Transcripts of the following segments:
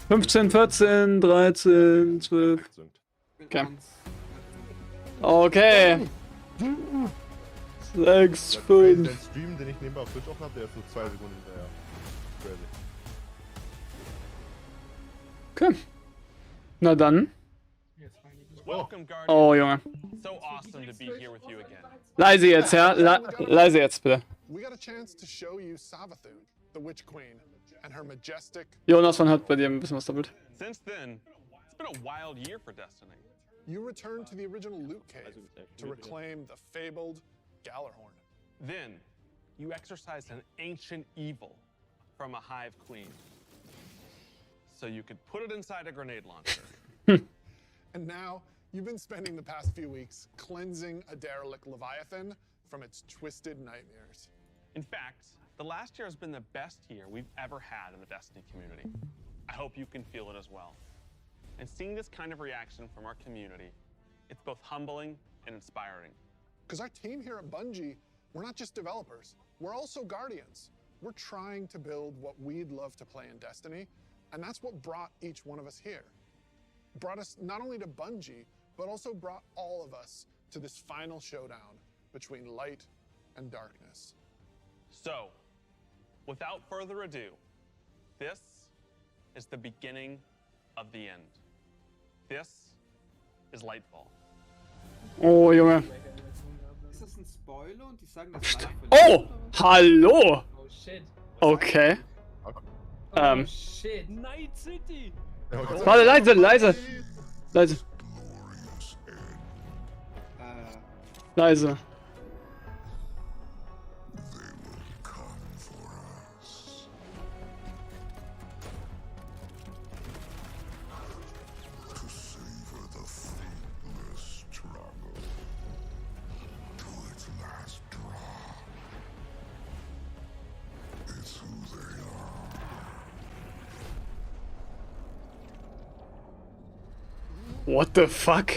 15, 14, 13, 12. Okay. Okay. 6, 5. Der Stream, den ich nebenbei auf Twitch offen habe, der ist so 2 Sekunden hinterher. Crazy. Okay. Na dann. Oh, Junge. Leise jetzt, ja? Leise jetzt, bitte. Jonas, man hört bei dir ein bisschen was doppelt. Since then, it's been a wild year for Destiny. You return to the original loot cave to reclaim the fabled Gallarhorn. Then, you exorcised an ancient evil from a hive queen. So you could put it inside a grenade launcher. And now, you've been spending the past few weeks cleansing a derelict Leviathan from its twisted nightmares. In fact, the last year has been the best year we've ever had in the Destiny community. I hope you can feel it as well. And seeing this kind of reaction from our community, it's both humbling and inspiring. Because our team here at Bungie, we're not just developers, we're also guardians. We're trying to build what we'd love to play in Destiny, and that's what brought each one of us here. Brought us not only to Bungie, but also brought all of us to this final showdown between light and darkness. So, without further ado, this is the beginning of the end. This is Lightfall. Oh, Junge. Ist das ein Spoiler und die sagen, das war Oh, hallo. Oh shit. Okay. Oh shit. Night City. Warte, leise, leise. Leise. Leise. What the fuck?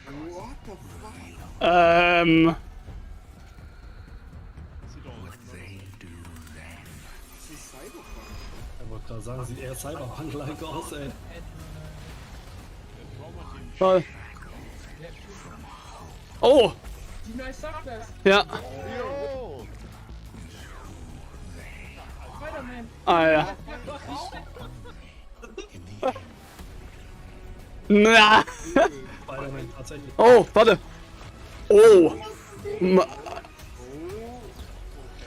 What the fuck? Ich wollte gerade sagen, sieht eher Cyberpunk-like aus, ey. Voll. Oh! Die nice sagt das. Ja. Yo! Spider-Man. Ah ja. Na. Spider-Man tatsächlich. Oh, warte. Oh.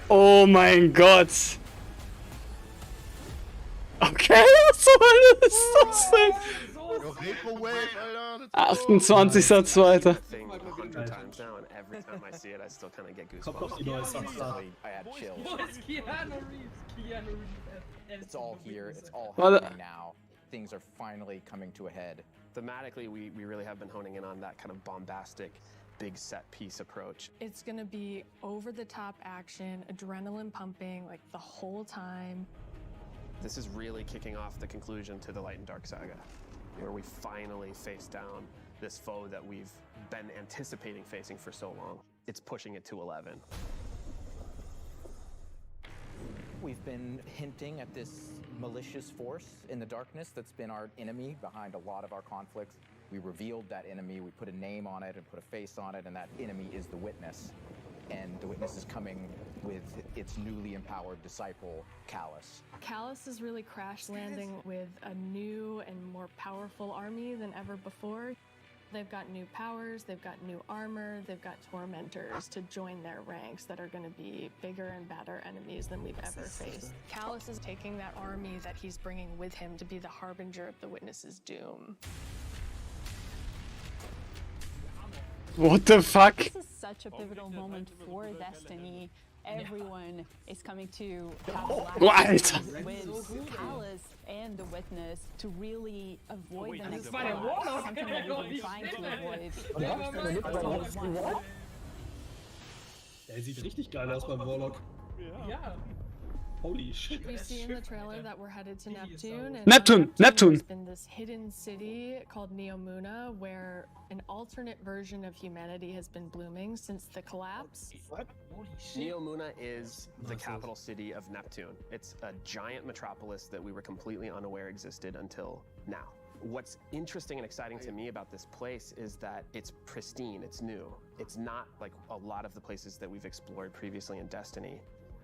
Oh mein Gott. Okay, was zur Hölle ist das denn? 28.2. Kommt doch die neue Sache. It's all here, it's all Warte. happening now. Things are finally coming to a head. Thematically, we really have been honing in on that kind of bombastic, big set piece approach. It's gonna be over-the-top action, adrenaline pumping, like the whole time. This is really kicking off the conclusion to the Light and Dark saga, where we finally face down this foe that we've been anticipating facing for so long. It's pushing it to 11. We've been hinting at this malicious force in the darkness that's been our enemy behind a lot of our conflicts. We revealed that enemy, we put a name on it and put a face on it, and that enemy is the Witness. And the Witness is coming with its newly empowered disciple, Callus. Callus is really crash landing with a new and more powerful army than ever before. They've got new powers, they've got new armor, they've got tormentors to join their ranks that are going to be bigger and badder enemies than we've ever faced. Callus is taking that army that he's bringing with him to be the harbinger of the Witness's doom. What the fuck? This is such a pivotal moment for Destiny. Everyone is coming to capitalize with Callus and the Witness to really avoid the next Warlock. Something that we've been trying to avoid. Der sieht richtig geil aus beim Warlock. Ja. Holy shit. We see in the trailer that we're headed to Neptune. And Neptune! There's been this hidden city called Neomuna where an alternate version of humanity has been blooming since the collapse. What? Holy shit. Neomuna is the capital city of Neptune. It's a giant metropolis that we were completely unaware existed until now. What's interesting and exciting to me about this place is that it's pristine, it's new. It's not like a lot of the places that we've explored previously in Destiny.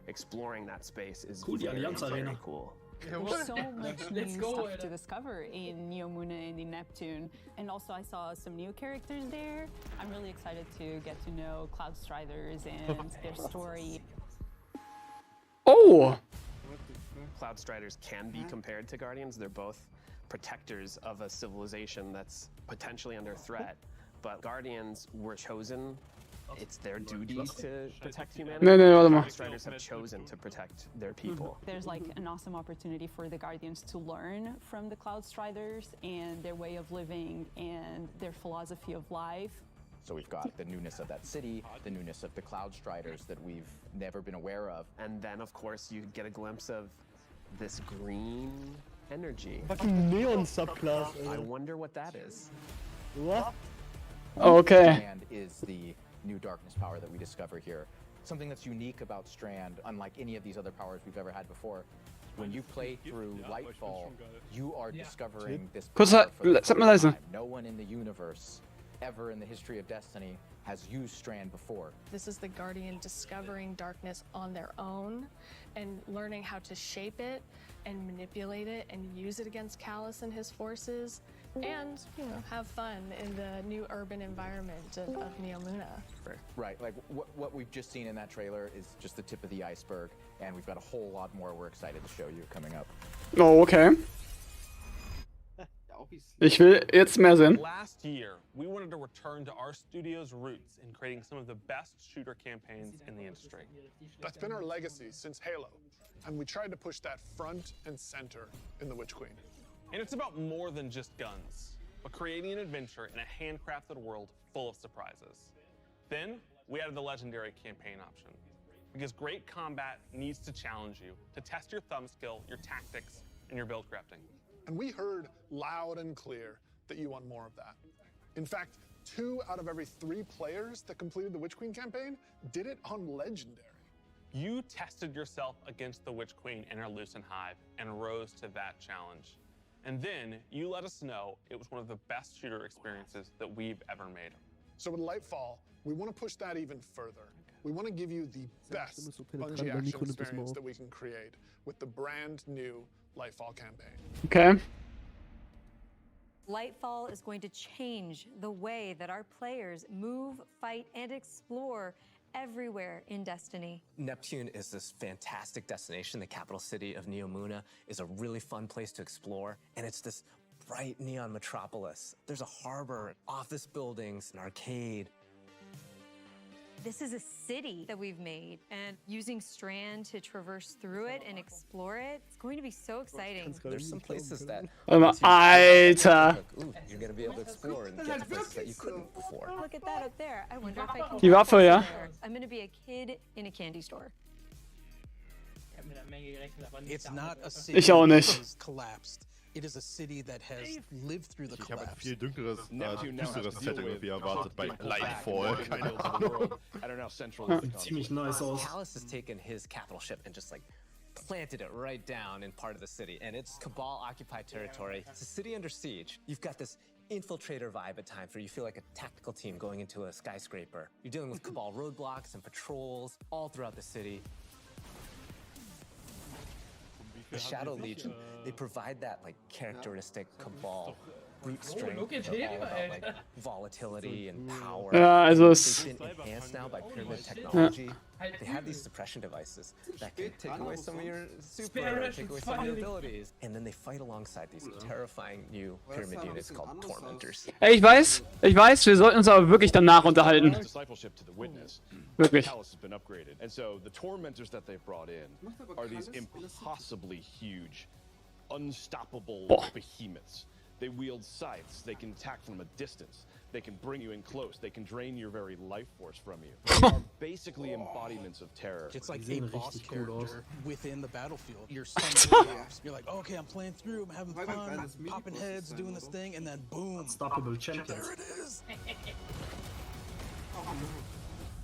Exploring that space is very cool. There's so much new go, stuff Eda. to discover in Neomuna and in Neptune. And also I saw some new characters there. I'm really excited to get to know Cloud Striders and their story. Oh! Cloud Striders can be compared to Guardians. They're both protectors of a civilization that's potentially under threat. But Guardians were chosen. It's their duty to protect humanity. Cloud Striders have chosen to protect their people. There's like an awesome opportunity for the Guardians to learn from the Cloud Striders and their way of living and their philosophy of life. So we've got the newness of that city, the newness of the Cloud Striders that we've never been aware of. And then, of course, you get a glimpse of this green energy. Fucking neon subclass. I wonder what that is. What? Okay. Strand is the new darkness power that we discover here. Something that's unique about Strand, unlike any of these other powers we've ever had before. When you play through Lightfall, you are discovering this power for the first time. No one in the universe, ever in the history of Destiny, has used Strand before. This is the Guardian discovering darkness on their own and learning how to shape it and manipulate it and use it against Callus and his forces and, you know, have fun in the new urban environment of Neomuna. Right, like what we've just seen in that trailer is just the tip of the iceberg, and we've got a whole lot more we're excited to show you coming up. Oh, okay. Ich will jetzt mehr sehen. Last year, we wanted to return to our studio's roots in creating some of the best shooter campaigns in the industry. That's been our legacy since Halo, and we tried to push that front and center in The Witch Queen. And it's about more than just guns, but creating an adventure in a handcrafted world full of surprises. Then, we added the legendary campaign option, because great combat needs to challenge you, to test your thumb skill, your tactics, and your build crafting. And we heard loud and clear that you want more of that. In fact, 2 out of every 3 players that completed the Witch Queen campaign did it on Legendary. You tested yourself against the Witch Queen and her Lucent Hive and rose to that challenge. And then you let us know it was one of the best shooter experiences that we've ever made. So with Lightfall, we want to push that even further. We want to give you the best Bungie action experience that we can create with the brand new Lightfall campaign. Okay. Lightfall is going to change the way that our players move, fight, and explore everywhere in Destiny. Neptune is this fantastic destination. The capital city of Neomuna is a really fun place to explore, and it's this bright neon metropolis. There's a harbor, office buildings, an arcade. This is a city that we've made, and using Strand to traverse through it and explore it, it's going to be so exciting. There's some places that Alter. ooh, you're gonna be able to explore and get to places that you couldn't before. Look at that up there. I wonder if I can. Die Waffe, ja. I'm going to be a kid in a candy store. It's not a city Ich auch that nicht. has collapsed. It is a city that has lived through the Ich habe ein collapse. viel düsteres Setting irgendwie erwartet bei Lightfall. Keine Ahnung. Ziemlich nice aus. Callus has taken his capital ship and just like planted it right down in part of the city, and it's Cabal occupied territory. It's a city under siege. You've got this infiltrator vibe at times where you feel like a tactical team going into a skyscraper. You're dealing with Cabal roadblocks and patrols all throughout the city. The Shadow Legion, they provide that like characteristic Cabal brute strength, look at all him, about like volatility and power. Ja, also They've been enhanced now by pyramid technology. They have these suppression devices that can take away some of your super, take away some of your abilities, and then they fight alongside these terrifying new pyramid units called Tormentors. Ey, ich weiß, wir sollten uns aber wirklich danach unterhalten. Discipleship to the witness. Wirklich. Callus has been upgraded, and so the tormentors that they've brought in are these impossibly huge, unstoppable behemoths. They wield scythes. They can attack from a distance. They can bring you in close. They can drain your very life force from you. They are basically embodiments of terror. It's like a boss character within the battlefield. You're you're like, okay, I'm playing through, I'm having fun, popping heads, doing this thing, and then boom. Unstoppable champions. There it is.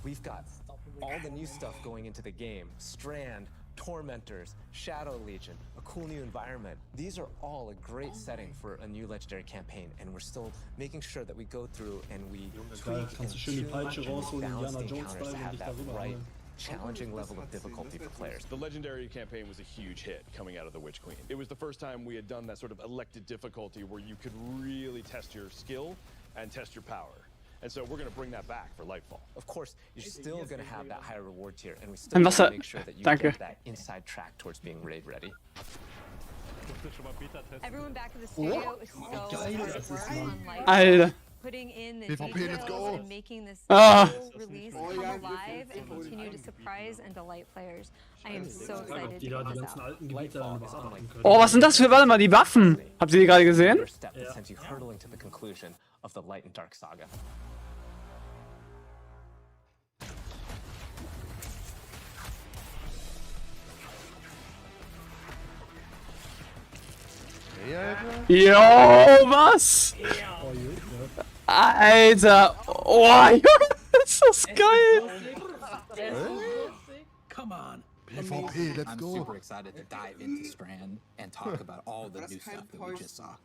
We've got all the new stuff going into the game. Strand, Tormentors, Shadow Legion, a cool new environment. These are all a great setting for a new Legendary campaign, and we're still making sure that we go through and we tweak and tune and balance the encounters to have that right challenging level of difficulty for players. The Legendary campaign was a huge hit coming out of the Witch Queen. It was the first time we had done that sort of elected difficulty where you could really test your skill and test your power. And so we're going to bring that back for Lightfall. Of course, you're still going to have that higher reward tier, and we still want to make sure that you get that inside track towards being raid ready. Everyone back in the studio is so hard at work on like Alter. putting in the PvP, let's go. details and making this Ah. release come alive and continue to surprise and delight players. I am so excited to get this out. Oh, was sind das für, warte mal, die Waffen? Habt ihr die gerade gesehen? That sends you hurtling to the conclusion of the Light and Dark saga. Jo, was? Alter. Oh, Junge, ist das geil. Come on. PvP, let's I'm go. super excited to dive into Strand and talk about all the new stuff that we just saw.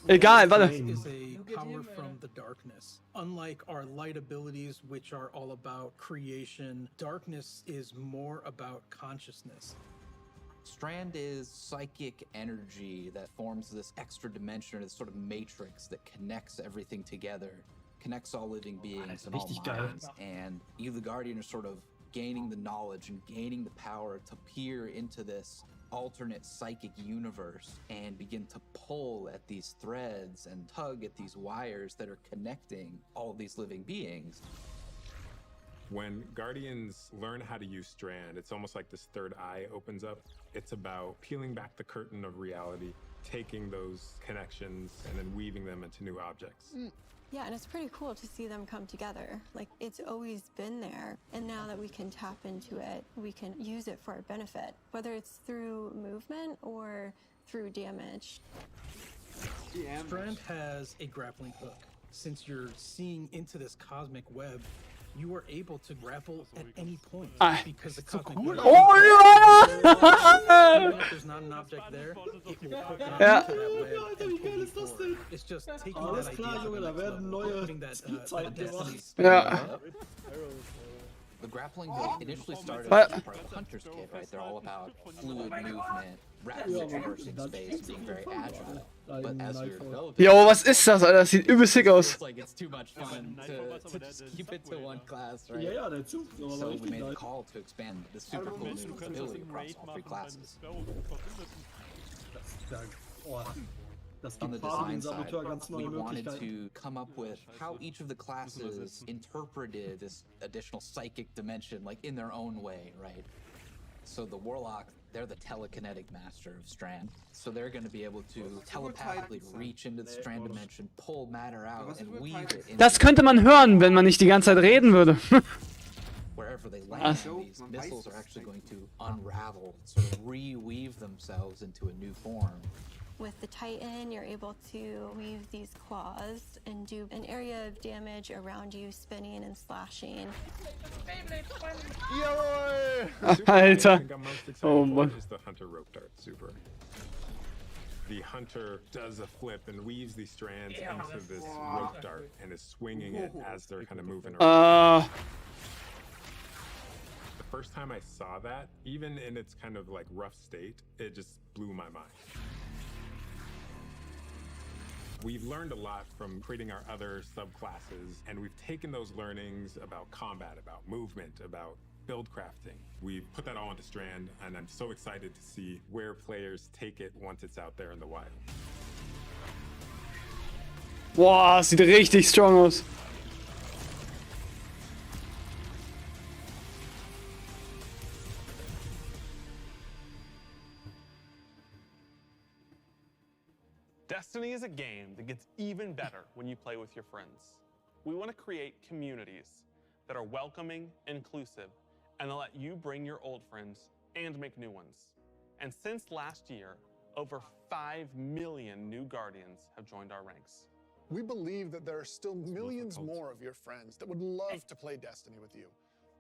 Egal, warte. Is a power from the darkness. Unlike our light abilities, which are all about creation, darkness is more about consciousness. Strand is psychic energy that forms this extra dimension, or this sort of matrix that connects everything together, connects all living beings and all minds. And you, the Guardian, are sort of gaining the knowledge and gaining the power to peer into this alternate psychic universe and begin to pull at these threads and tug at these wires that are connecting all these living beings. When Guardians learn how to use Strand, it's almost like this third eye opens up. It's about peeling back the curtain of reality, taking those connections and then weaving them into new objects. Yeah, and it's pretty cool to see them come together. Like, it's always been there, and now that we can tap into it, we can use it for our benefit, whether it's through movement or through damage. Strand has a grappling hook. Since you're seeing into this cosmic web, you are able to grapple at any point because the cosmic web. Even if there's not an object there, it will hook on to that web and pull you forward. It's just taking that idea to the next level, putting that destiny. The grappling hook initially started as part of the Hunter's Kit, right? They're all about fluid movement, rapidly traversing space, being very agile. But as you're developing, Jo, was ist das, Alter? Das sieht übelst sick aus. it's like it's too much fun to just keep it to one class, right? So we made a call to expand the super cool new ability across all three classes. On the design side, we wanted to come up with how each of the classes interpreted this additional psychic dimension, like in their own way, right? So the Warlock, they're the telekinetic master of Strand. So they're going to be able to telepathically reach into the Strand dimension, pull matter out, and weave it into Das könnte man hören, wenn man nicht die ganze Zeit reden würde. wherever they land. These missiles are actually going to unravel, sort of reweave themselves into a new form. With the Titan, you're able to weave these claws and do an area of damage around you, spinning and slashing. Alter. Oh man. Is the Hunter rope dart super. The Hunter does a flip and weaves these strands into this rope dart and is swinging it as they're kind of moving around. The first time I saw that, even in its kind of like rough state, it just blew my mind. We've learned a lot from creating our other subclasses, and we've taken those learnings about combat, about movement, about build crafting. We've put that all into Strand, and I'm so excited to see where players take it once it's out there in the wild. Boah, sieht richtig strong aus. Destiny is a game that gets even better when you play with your friends. We want to create communities that are welcoming, inclusive, and that let you bring your old friends and make new ones. And since last year, over 5 million new Guardians have joined our ranks. We believe that there are still millions more of your friends that would love to play Destiny with you.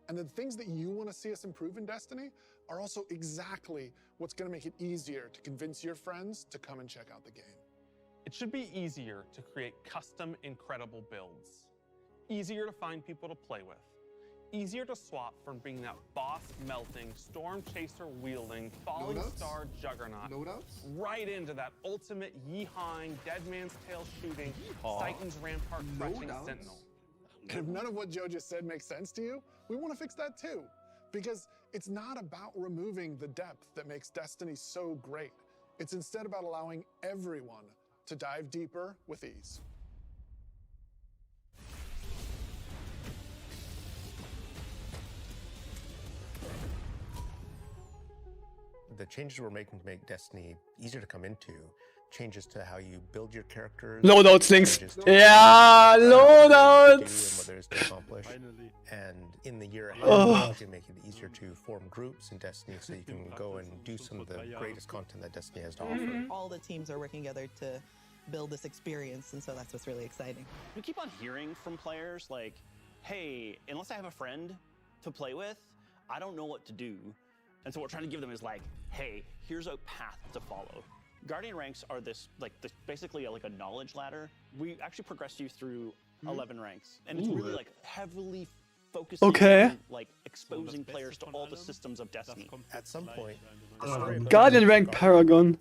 And the things that you want to see us improve in Destiny are also exactly what's going to make it easier to convince your friends to come and check out the game. It should be easier to create custom, incredible builds. Easier to find people to play with. Easier to swap from being that boss-melting, storm chaser-wielding, falling star juggernaut right into that ultimate yeehawing, dead man's tail shooting, Titan's rampart crushing sentinel. And if none of what Joe just said makes sense to you, we want to fix that too. Because it's not about removing the depth that makes Destiny so great. It's instead about allowing everyone to dive deeper with ease. The changes we're making to make Destiny easier to come into, changes to how you build your characters. Loadouts links. Yeah, loadouts. And what there is to accomplish. And in the year ahead, we're going to make it easier to form groups in Destiny so you can go and do some of the greatest content that Destiny has to offer. All the teams are working together to build this experience, and so that's what's really exciting. We keep on hearing from players like, hey, unless I have a friend to play with, I don't know what to do. And so what we're trying to give them is like, hey, here's a path to follow. Guardian ranks are basically like a knowledge ladder. We actually progress you through 11 ranks. And it's really like heavily focusing on like exposing players to all the systems of Destiny. At some point, Guardian rank Paragon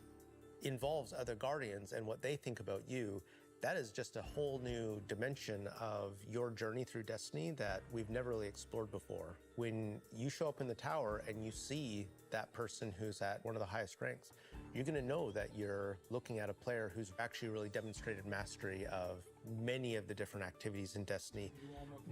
involves other Guardians and what they think about you. That is just a whole new dimension of your journey through Destiny that we've never really explored before. When you show up in the tower and you see that person who's at one of the highest ranks, you're going to know that you're looking at a player who's actually really demonstrated mastery of many of the different activities in Destiny,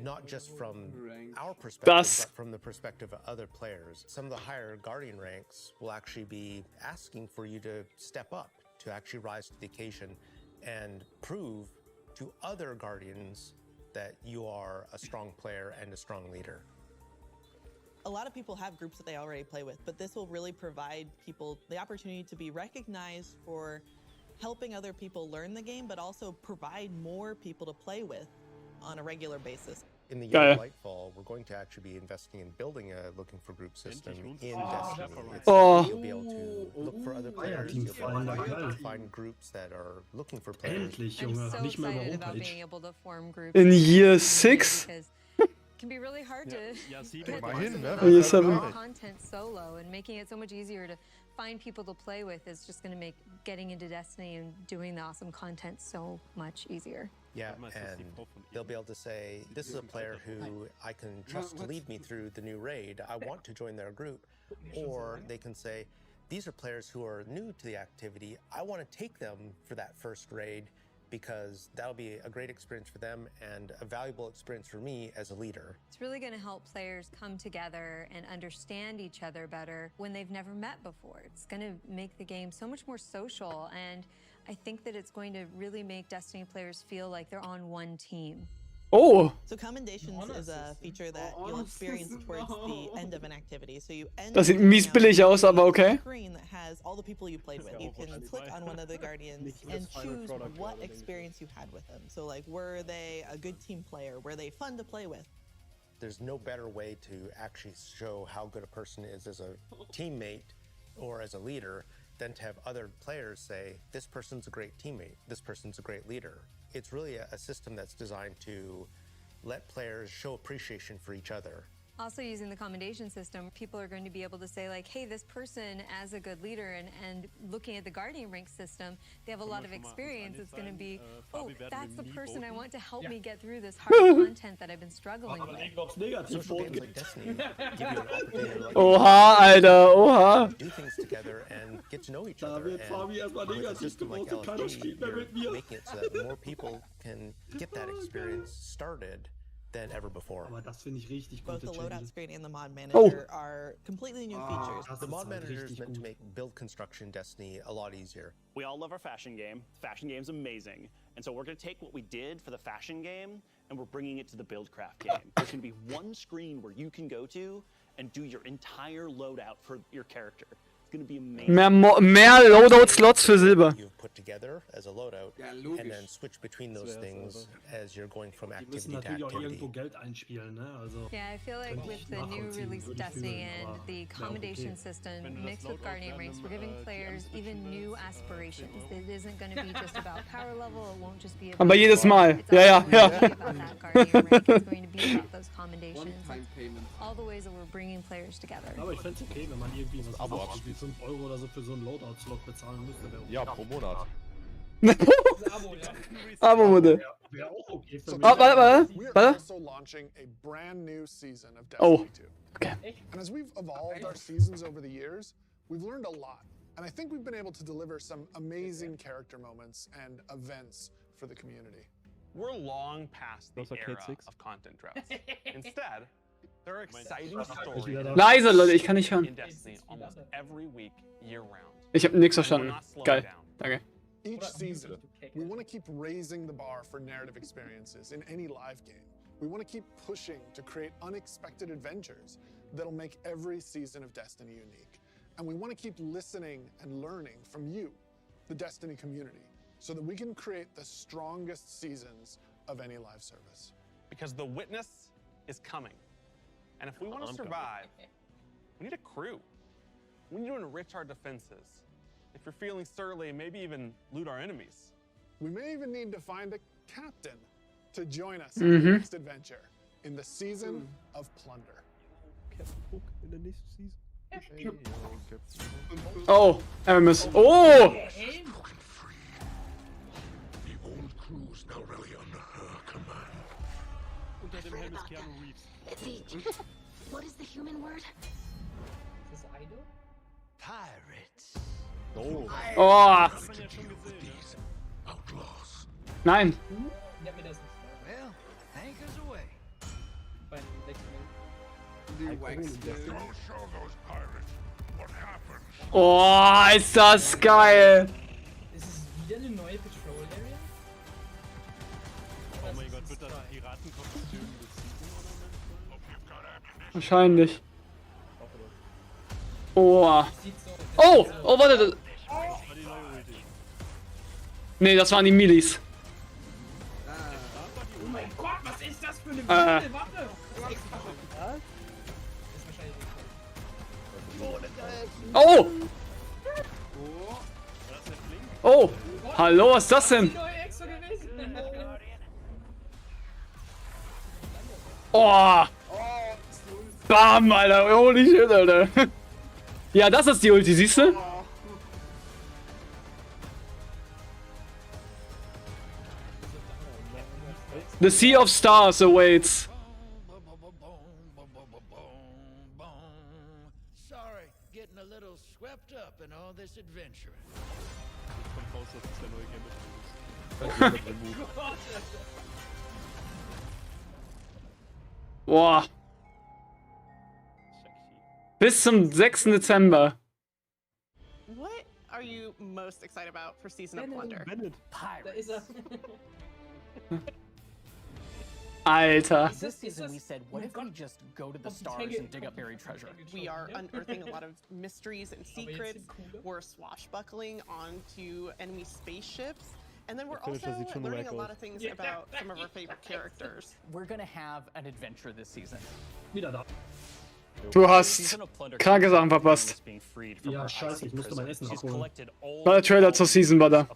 not just from our perspective, but from the perspective of other players. Some of the higher Guardian ranks will actually be asking for you to step up, to actually rise to the occasion and prove to other Guardians that you are a strong player and a strong leader. A lot of people have groups that they already play with, but this will really provide people the opportunity to be recognized for helping other people learn the game, but also provide more people to play with on a regular basis. In the year of Lightfall, we're going to actually be investing in building a looking for group system in Destiny. You'll be able to look for other players, you'll be able to find groups that are looking for players. I'm so excited about being able to form groups. In year 6? It can be really hard to get Year 7. content solo, and making it so much easier to find people to play with is just going to make getting into Destiny and doing the awesome content so much easier. Yeah, and they'll be able to say, this is a player who I can trust to lead me through the new raid. I want to join their group. Or they can say, these are players who are new to the activity. I want to take them for that first raid because that'll be a great experience for them and a valuable experience for me as a leader. It's really going to help players come together and understand each other better when they've never met before. It's going to make the game so much more social, and I think that it's going to really make Destiny players feel like they're on one team. Oh! So commendations is a feature that you'll experience towards the end of an activity. So you end Das sieht mies billig aus, aber okay. screen that has all the people you played with. You can click on one of the Guardians and choose what experience you had with them. So like, were they a good team player? Were they fun to play with? There's no better way to actually show how good a person is as a teammate or as a leader than to have other players say, this person's a great teammate, this person's a great leader. It's really a system that's designed to let players show appreciation for each other. Also, using the commendation system, people are going to be able to say like, hey, this person as a good leader, and looking at the Guardian rank system, they have a lot of experience. It's going to be, oh, that's the person I want to help me get through this hard content that I've been struggling with. Oha, Alter, oha. Do things together and get to know each other. And with a system like LFG, you're making it so that more people can get that experience started than ever before. Aber das finde ich richtig Both gute the loadout Changes. screen and the mod manager are completely new features. das The ist mod halt manager is richtig meant to gut. make build construction Destiny a lot easier. We all love our fashion game. Fashion game's amazing. And so we're going to take what we did for the fashion game and we're bringing it to the buildcraft game. There's going to be one screen where you can go to and do your entire loadout for your character. It's going to be amazing. Mehr Loadout-Slots für Silber. You've put together as a loadout and then switch between those things as you're going from Die müssen activity to natürlich auch activity. irgendwo Geld einspielen, ne? Also Yeah, I feel like with the new release Destiny and the commendation system mixed with Guardian ranks, we're giving players even new aspirations. It isn't going to be just about power level, it won't just be about Aber jedes Mal. It's Ja, also ja, going to ja. be about that Guardian rank. It's going to be about those commendations. All the ways that we're bringing players together. Aber ich fände es okay, wenn man irgendwie was Abo weiß, wie 5 € oder so für so einen Loadout-Slot bezahlen müsste. Ja, pro Monat. Abo-Modell. Wäre auch okay für So mich. warte. we are Warte. also launching a brand new season of Oh. Destiny 2. Okay. And as we've evolved our seasons over the years, we've learned a lot. And I think we've been able to deliver some amazing character moments and events for the community. We're long past the Das war era Kate Six. of content droughts. Instead, there are exciting stories Leise, Leute, ich kann nicht hören. in Destiny almost every week, year round. Ich habe nichts And we're verstanden. not slowing Geil. down. Danke. Each season, we want to keep raising the bar for narrative experiences in any live game. We want to keep pushing to create unexpected adventures that'll make every season of Destiny unique. And we want to keep listening and learning from you, the Destiny community, so that we can create the strongest seasons of any live service. Because the witness is coming. And if we want to survive, we need a crew. We need to enrich our defenses. If you're feeling surly, maybe even loot our enemies. We may even need to find a captain to join us in the next adventure in the season of plunder. In der nächsten Season. Oh, Aramis. Oh! The old crew's now really under her command. Unter dem Helm ist Keanu Reeves. What is the human word? Ist das Idol? Pirates. Oh. Hat man ja schon gesehen, ja. Outlaws. Nein. Ich hab mir das nicht Well, anchors away. beim nächsten Mal. Go show those pirates what happens. Oh, ist das geil. Ist es wieder eine neue Patrol Area? Oh mein Gott, wird das ein Piratenkostüm des Wahrscheinlich. Oh. Oh, oh, warte. Das war die neue Ulti. Nee, das waren die Milis. Oh mein Gott, was ist das für eine Äh. Waffe? Oh! Oh! Hallo, was ist das denn? Oh! Bam, Alter! Holy shit, Alter! Ja, das ist die Ulti, siehst du? The Sea of Stars awaits. Sorry, getting a little swept up in all this adventuring. Kommt raus, dass es der neue Gambit ist. Boah. Bis zum 6. Dezember. What are you most excited about for Season of Plunder? Da ist er. Alter. This season we said, what if we just go to the stars and dig up buried treasure? We are unearthing a lot of mysteries and secrets. We're swashbuckling onto enemy spaceships. And then we're also learning a lot of things about some of our favorite characters. We're gonna have an adventure this season. Wieder da. Du hast kranke Sachen verpasst. Ja, scheiße, ich musste mein Essen abholen. War der Trailer zur Season, war da.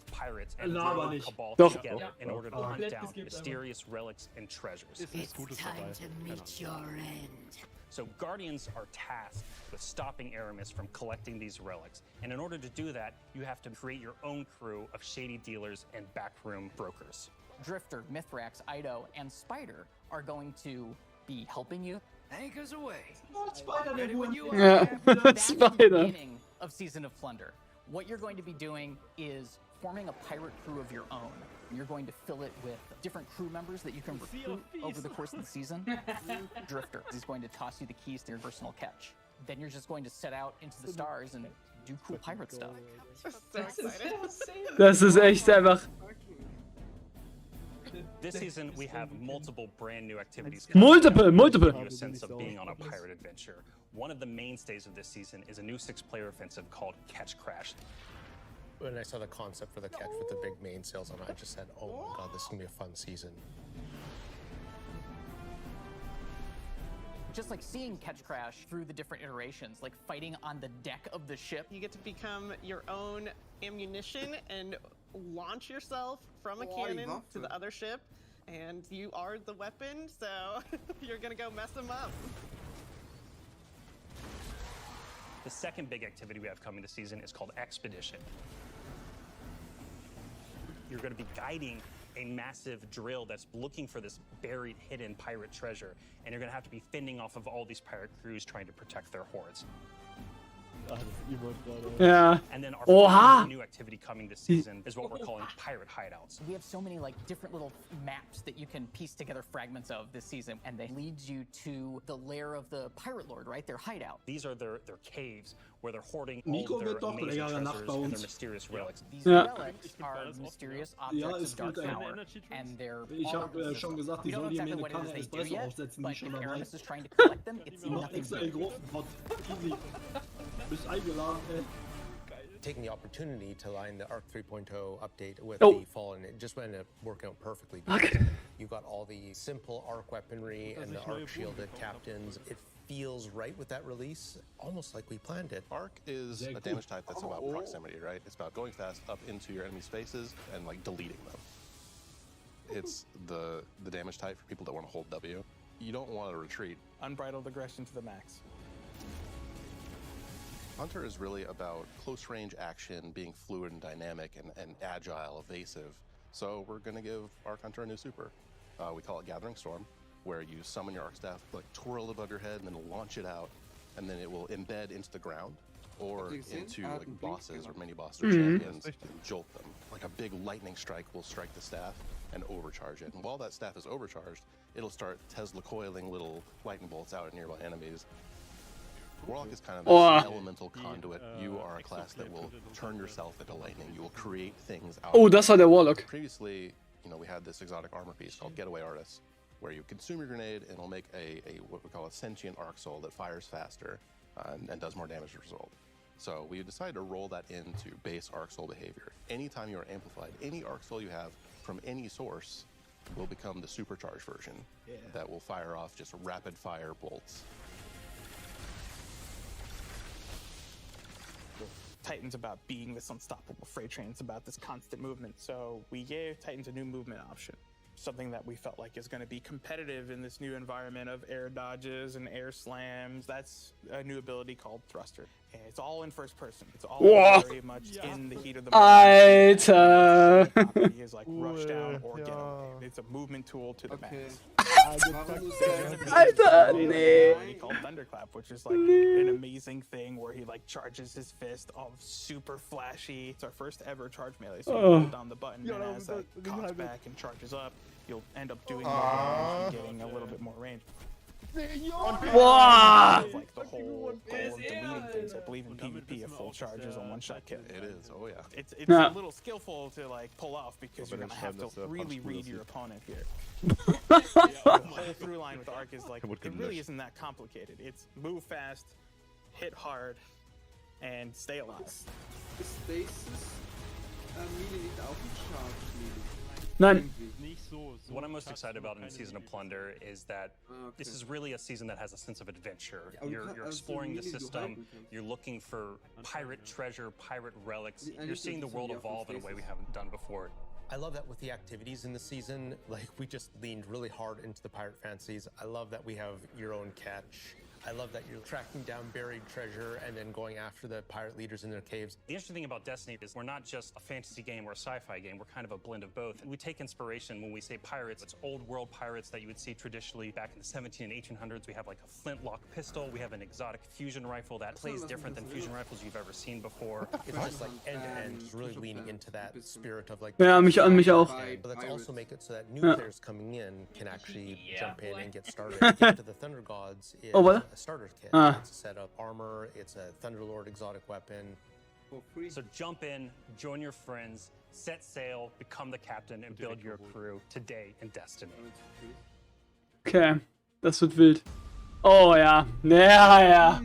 Laber nicht. Doch. In order to hunt down mysterious relics and treasures. It's time to meet your end. So Guardians are tasked with stopping Aramis from collecting these relics. And in order to do that, you have to create your own crew of shady dealers and backroom brokers. Drifter, Mithrax, Ido, and Spider are going to be helping you. Anchors away. Spider, Ready when you are. Yeah, That's the Spider. beginning of Season of Plunder. What you're going to be doing is forming a pirate crew of your own. You're going to fill it with different crew members that you can recruit over the course of the season. Drifter is going to toss you the keys to your personal catch. Then you're just going to set out into the stars and do cool pirate stuff. Das ist echt einfach. This season, we have multiple brand new activities. Multiple. Give you a sense of being on a pirate adventure. One of the mainstays of this season is a new 6-player offensive called Catch Crash. When I saw the concept for the catch with the big mainsails on it, I just said, oh my god, this is gonna be a fun season. Just like seeing Catch Crash through the different iterations, like fighting on the deck of the ship. You get to become your own ammunition and launch yourself from a cannon to the other ship, and you are the weapon, so you're gonna go mess them up. The second big activity we have coming this season is called Expedition. You're going to be guiding a massive drill that's looking for this buried, hidden pirate treasure, and you're going to have to be fending off of all these pirate crews trying to protect their hoards. Ja. And then our Oha! final new activity coming this season is what we're calling pirate hideouts. We have so many like different little maps that you can piece together fragments of this season, and they lead you to the lair of the pirate lord, right? Their hideout. These are their caves where they're hoarding all of their amazing treasures and their mysterious relics. These relics are mysterious objects of dark power, and they're Ich habe schon gesagt, die sollen hier mir eine what it is Kanne they do Espresso yet, aufsetzen, but die schon if dabei. Aramis is trying to collect them, it's Noch nothing extra new. einen großen Pot. Easy. Bist eingeladen, ey. Taking the opportunity to line the Arc 3.0 update with Oh. the Fallen, it just ended up working out perfectly. Okay. You got all the simple Arc weaponry and the Arc shielded captains. It feels right with that release, almost like we planned it. Arc is a damage type that's about proximity, right? It's about going fast up into your enemy spaces and like deleting them. It's the damage type for people that want to hold W. You don't want to retreat. Unbridled aggression to the max. Hunter is really about close range action, being fluid and dynamic and agile, evasive. So we're going to give Arc Hunter a new super. We call it Gathering Storm, where you summon your Arc Staff, like twirl it above your head and then launch it out, and then it will embed into the ground or into like bosses or mini bosses or champions and jolt them. Like a big lightning strike will strike the staff and overcharge it. And while that staff is overcharged, it'll start Tesla coiling little lightning bolts out at nearby enemies. Warlock is kind of this elemental conduit. You are a class that will turn yourself into lightning. You will create things out Oh, das war der Warlock. Previously, we had this exotic armor piece called Getaway Artist, where you consume your grenade and it'll make a what we call a sentient arc soul that fires faster and does more damage as a result. So we decided to roll that into base arc soul behavior. Anytime you are amplified, any arc soul you have from any source will become the supercharged version that will fire off just rapid fire bolts. Titan's about being this unstoppable freight train. It's about this constant movement. So we gave Titans a new movement option, something that we felt like is going to be competitive in this new environment of air dodges and air slams. That's a new ability called Thruster. And it's all in first person. It's all very much in the heat of the moment. Alter. He is like rush down or get away. It's a movement tool to the max. Alter, nee. Called Thunderclap, which is like an amazing thing where he like charges his fist all super flashy. It's our first ever charge melee, so you hold down the button and as that cocks back and charges up, you'll end up doing more damage and getting a little bit more range. Wow. Like the whole goal of deleting things. I believe in PvP, a full charge is a one-shot kill. It is, oh yeah. It's a little skillful to like pull off because you're gonna have to really read your opponent here. The whole through line with Arc is like, it really isn't that complicated. It's move fast, hit hard, and stay alive. Nein. What I'm most excited about in the Season of Plunder is that this is really a season that has a sense of adventure. You're exploring the system, you're looking for pirate treasure, pirate relics. You're seeing the world evolve in a way we haven't done before. I love that with the activities in the season, like we just leaned really hard into the pirate fancies. I love that we have your own catch. I love that you're tracking down buried treasure and then going after the pirate leaders in their caves. The interesting thing about Destiny is we're not just a fantasy game or a sci-fi game, we're kind of a blend of both. We take inspiration when we say pirates, it's old world pirates that you would see traditionally back in the 17 and 1800s. We have like a flintlock pistol, we have an exotic fusion rifle that plays different than fusion rifles you've ever seen before. It's just like end-to-end, really leaning into that spirit of like... Ja, mich auch. But let's also make it so that new players coming in can actually jump in and get started. Gift of the Thunder Gods is a starter kit. It's a set of armor, it's a Thunderlord exotic weapon. So jump in, join your friends, set sail, become the captain, and build your crew today in Destiny. Okay, das wird wild. Oh ja. Ja.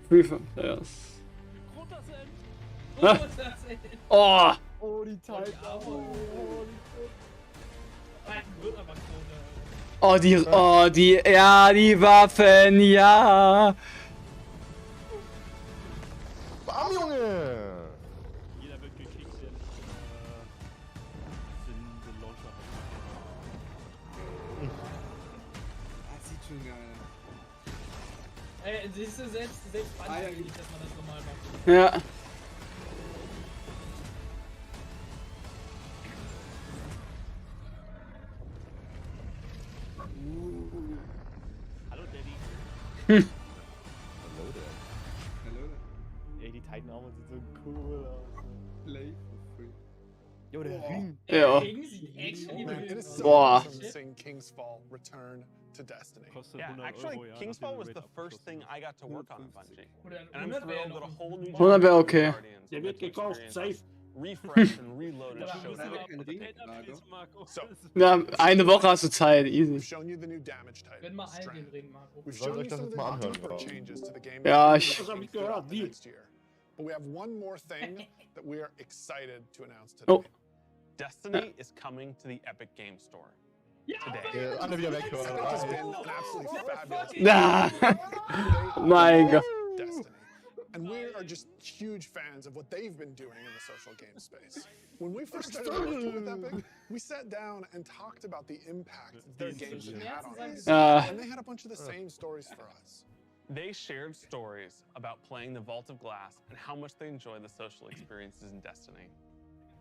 Hilfe. Yes. Oh. Oh, die Zeit. Die Waffen, ja. Bam, Junge! Jeder wird gekickt, der den Launcher hat. Das sieht schon geil aus. Siehst du, selbst Bungie will nicht, dass man das normal macht. Ja. Hallo, Daddy. Hallo, Dad. Hallo. Ey, die Titan-Arme sieht so cool aus. Play for free. Jo, der Ring. Ja. It is so Boah. awesome seeing King's Fall return to Destiny. Yeah, actually, King's Fall was the first thing I got to work on at Bungie. And I'm thrilled that a whole new 100 wäre okay. Der wird gekauft, safe. Refresh and reloaded shows up. Ja, eine Woche hast du Zeit, easy. We've shown you the new damage type. Gönn mal allen den Ring, Marco. We've Sollt shown euch you das some of jetzt mal the anhören, deeper Bro. changes to the game. Ja, next year. But we have one more thing that we are excited to announce today. Oh. Destiny is coming to the Epic Game Store today. Alle wieder weg, Epic has been an absolutely fabulous Mein Gott. Destiny. And we are just huge fans of what they've been doing in the social game space. When we first started working with Epic, we sat down and talked about the impact that their games have had on us. And they had a bunch of the same stories for us. They shared stories about playing the Vault of Glass and how much they enjoy the social experiences in Destiny.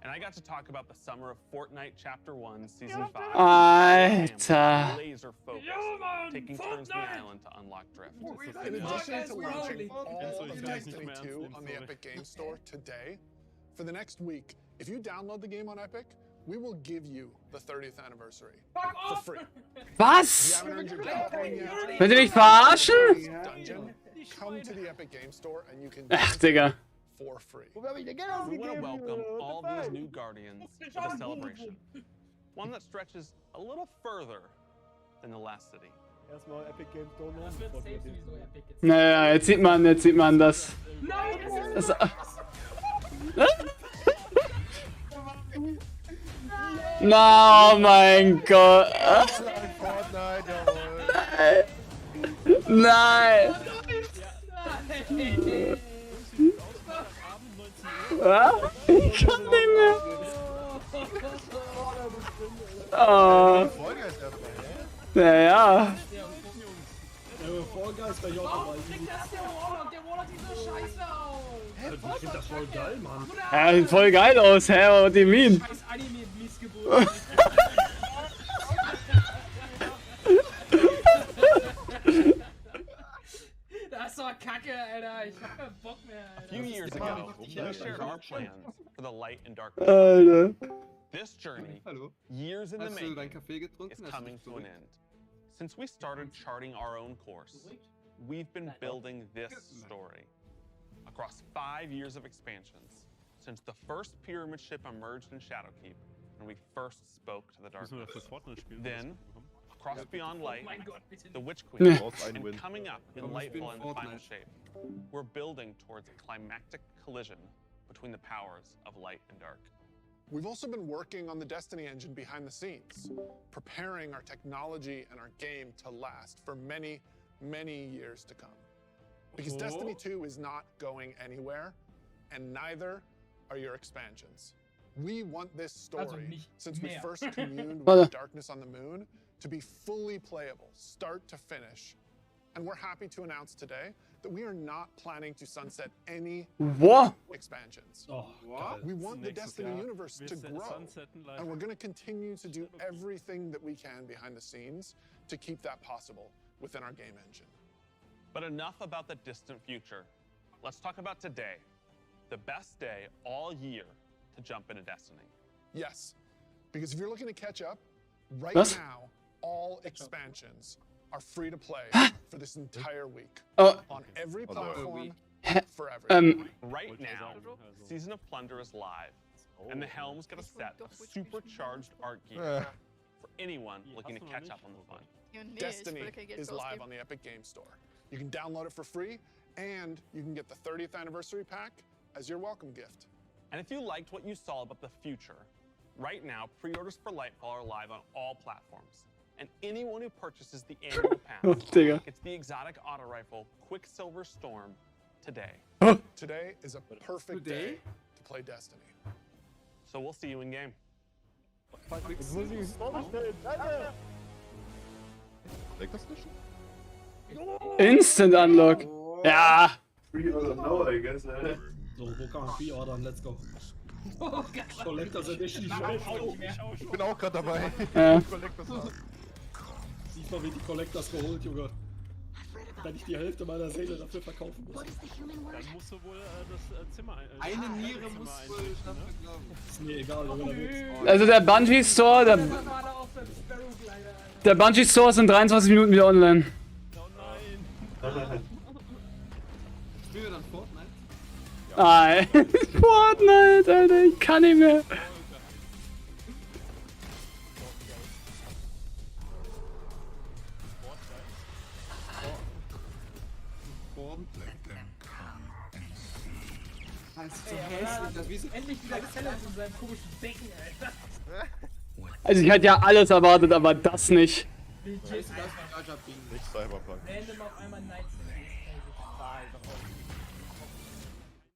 And I got to talk about the summer of Fortnite Chapter 1, Season 5. Alter. Laser focused, taking turns on the island to unlock drift. In addition to launching all of Destiny 2 on the Epic Game Store today, for the next week, if you download the game on Epic, we will give you the 30th anniversary for free. Was? You haven't earned your down point yet? Wollt ihr mich verarschen? Dungeon, come to the Epic Game Store and you can Ach, Digga. for free. We want to welcome all these new Guardians to the celebration. One that stretches a little further than the last city. Erstmal Epic Games downloaden. Naja, jetzt sieht man das. Das Na, oh mein Gott. Nein. Ich kann nicht mehr. Oh. Ja. Vollgeist bei J. Der Warlock sieht so scheiße aus. Ich find das voll geil, Mann. Ja, sieht voll geil aus, hä? Was do you mean? Scheiß Anime-Missgeburt. Das ist doch Kacke, Alter. Ich hab keinen Bock mehr, Alter. A few years ago, we shared our plans for the Light and Dark. Alter. This journey, Hallo. years in the Hast du deinen making, Kaffee getrunken? is Hast du coming dich to an beruhigt? end. Since we started charting our own course, we've been building this story. Across 5 years of expansions, since the first pyramid ship emerged in Shadowkeep, and we first spoke to the darkness. Then, across Beyond Light, the Witch Queen, and coming up in Lightfall in the final shape, we're building towards a climactic collision between the powers of light and dark. We've also been working on the Destiny engine behind the scenes, preparing our technology and our game to last for many, many years to come. Because Destiny 2 is not going anywhere, and neither are your expansions. We want this story, since we mehr. first communed with Warte. the darkness on the moon, to be fully playable, start to finish. And we're happy to announce today that we are not planning to sunset any What? expansions. Oh, geil. We want the Nächstes Destiny Jahr. universe Wir to grow, sunsetten live. and we're going to continue to do everything that we can behind the scenes to keep that possible within our game engine. But enough about the distant future. Let's talk about today, the best day all year to jump into Destiny. Yes, because if you're looking to catch up, right Was? now, all expansions are free to play for this entire week. Oh. On every platform, for Right now, Season of Plunder is live, and the Helm's got a set of supercharged art gear for anyone looking to catch up on the fun. Destiny is live on the Epic Game Store. You can download it for free, and you can get the 30th anniversary pack as your welcome gift. And if you liked what you saw about the future, right now, pre-orders for Lightfall are live on all platforms. And anyone who purchases the annual pass Digga. gets the exotic auto rifle Quicksilver Storm today. Today is a perfect day to play Destiny. So we'll see you in game. Instant Unlock. Ja. So, wo kann man pre-ordern? Let's go. Collectors Edition. Ich bin auch gerade dabei. Ja. Sieh mal, wie die Collectors geholt, Junge. Wenn ich die Hälfte meiner Seele dafür verkaufen muss. Dann musst du wohl das Zimmer Eine Niere muss wohl dafür glauben. Ist mir egal, Junge. Also der Bungie Store, der Bungie Store ist in 23 Minuten wieder online. Spielen wir dann Fortnite? Nein. Fortnite, Alter, ich kann nicht mehr. Das ist so hässlich, das wie so Endlich wieder Zeller in seinem komischen Becken, Alter. Also ich hätte ja alles erwartet, aber das nicht. Weißt du, das war Jaja Bing. Nicht Cyberpunk. Random auf einmal Night City.